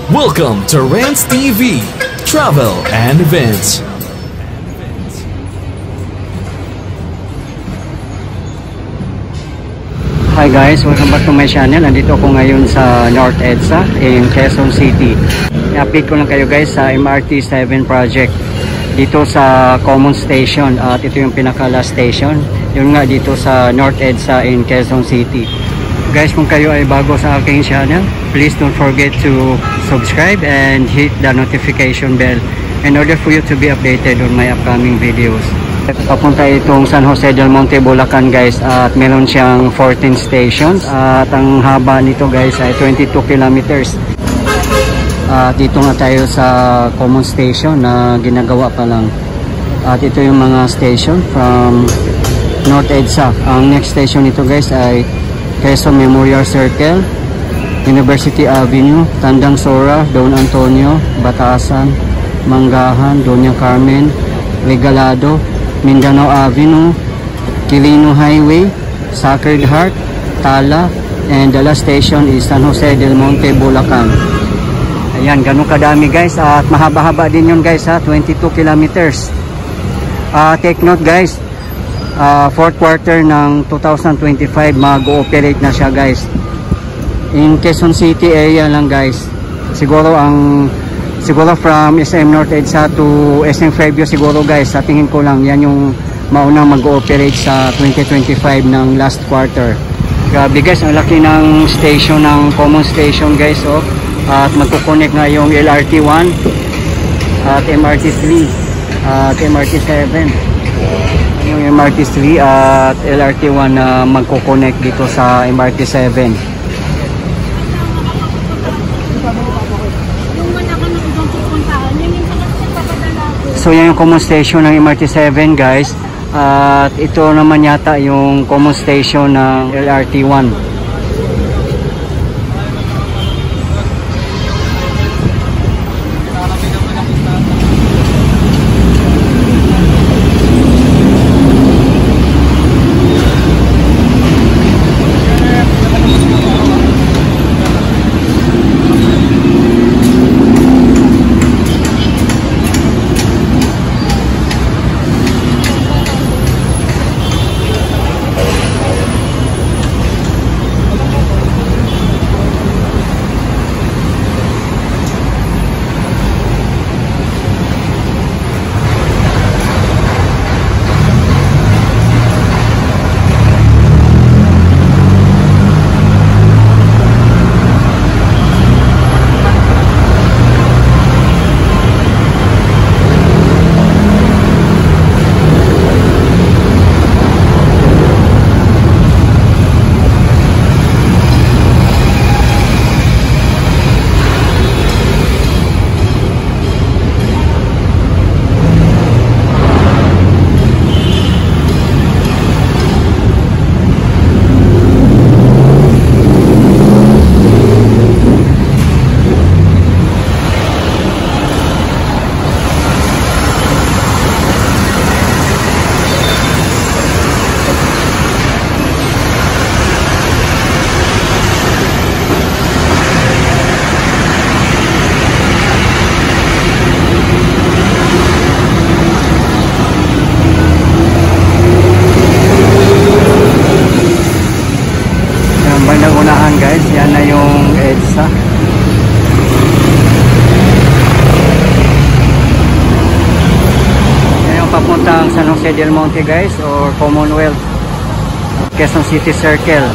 Welcome to Rants TV, Travel and Events. Hi guys, welcome back to my channel. Nandito ako ngayon sa North EDSA in Quezon City. I-update ko lang kayo guys sa MRT 7 project dito sa Common Station, at ito yung pinaka last station. Yun nga dito sa North EDSA in Quezon City. Guys, kung kayo ay bago sa aking channel, please don't forget to subscribe and hit the notification bell in order for you to be updated on my upcoming videos. Papunta itong San Jose del Monte, Bulacan guys, at meron siyang 14 stations at ang haba nito guys ay 22 kilometers. Dito nga tayo sa Common Station na ginagawa pa lang, at ito yung mga station from North EDSA. Ang next station nito guys ay Quezon Memorial Circle, University Avenue, Tandang Sora, Don Antonio, Batasan, Manggahan, Doña Carmen, Regalado, Mindanao Avenue, Quilino Highway, Sacred Heart, Tala, and the last station is San Jose del Monte, Bulacan. Ayan, ganun kadami guys, at mahaba-haba din yun guys ha, 22 kilometers. Take note guys, fourth quarter ng 2025 mag-ooperate na siya guys. In Quezon City area lang guys. Siguro from SM North EDSA to SM Fairview siguro guys, sa tingin ko lang yan yung maunang mag-ooperate sa 2025 ng last quarter. Grabe guys, ang laki ng station ng Common Station guys, oh. At magkukonek na yung LRT 1 at MRT 3 at MRT 7. Yung MRT 3 at LRT 1 na magkukonek dito sa MRT 7. So yan yung common station ng MRT 7 guys, at ito naman yata yung common station ng LRT 1. Guys, yan na yung EDSA. Yan yung papuntang San Jose del Monte guys, or Commonwealth, Quezon City Circle.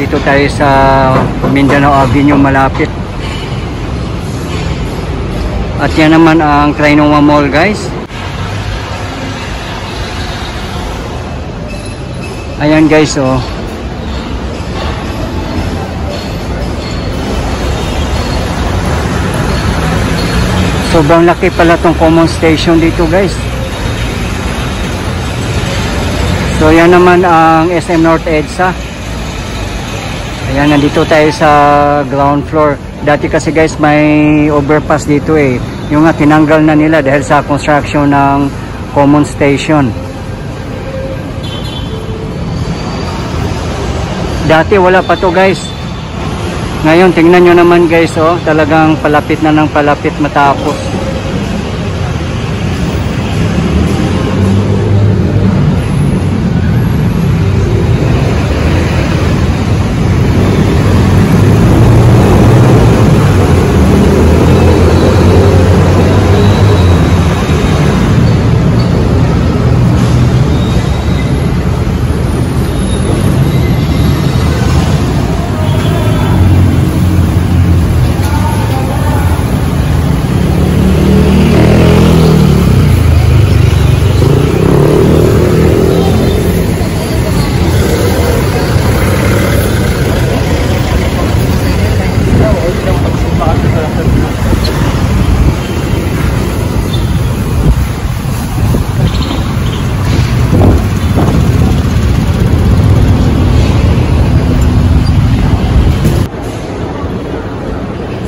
Dito tayo sa Mindanao Avenue malapit. At yan naman ang Trinoma Mall guys. Ayan guys, oh. Sobrang laki pala tong common station dito guys. So yan naman ang SM North EDSA. Ayan, nandito tayo sa ground floor. Dati kasi guys may overpass dito eh. Yung nga tinanggal na nila dahil sa construction ng common station. Dati wala pa to guys. Ngayon tingnan nyo naman guys, oh, talagang palapit na ng palapit matapos.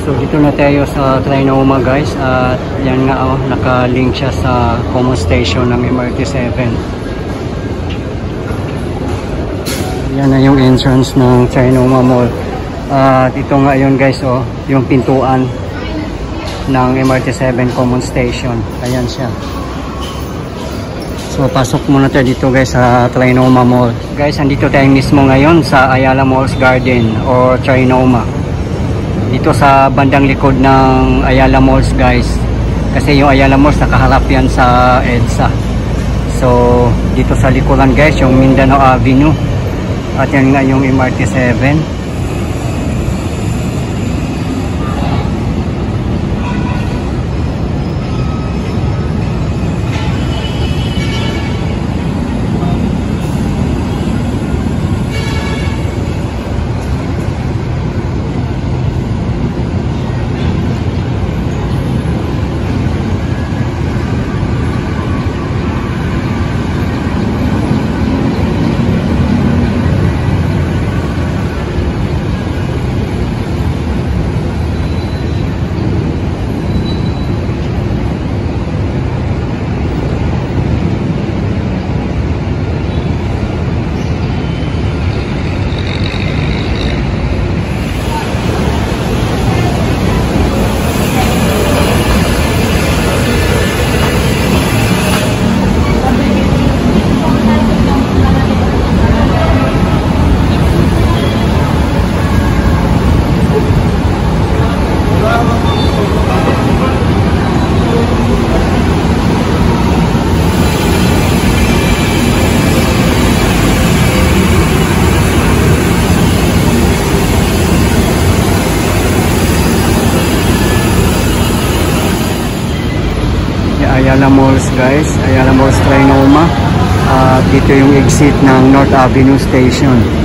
So dito na tayo sa Trinoma guys, at yan nga, oh, naka-link siya sa common station ng MRT7. Yan na yung entrance ng Trinoma Mall. Dito nga yun guys, oh, yung pintuan ng MRT7 common station. Ayan siya. So pasok muna tayo dito guys sa Trinoma Mall. Guys, andito tayo mismo ngayon sa Ayala Malls Garden or Trinoma. Dito sa bandang likod ng Ayala Malls guys. Kasi yung Ayala Malls nakaharap yan sa EDSA. So dito sa likuran guys yung Mindanao Avenue. At yan nga yung MRT7. Ayala Malls guys, Ayala Malls Trinoma. Dito yung exit ng North Avenue Station.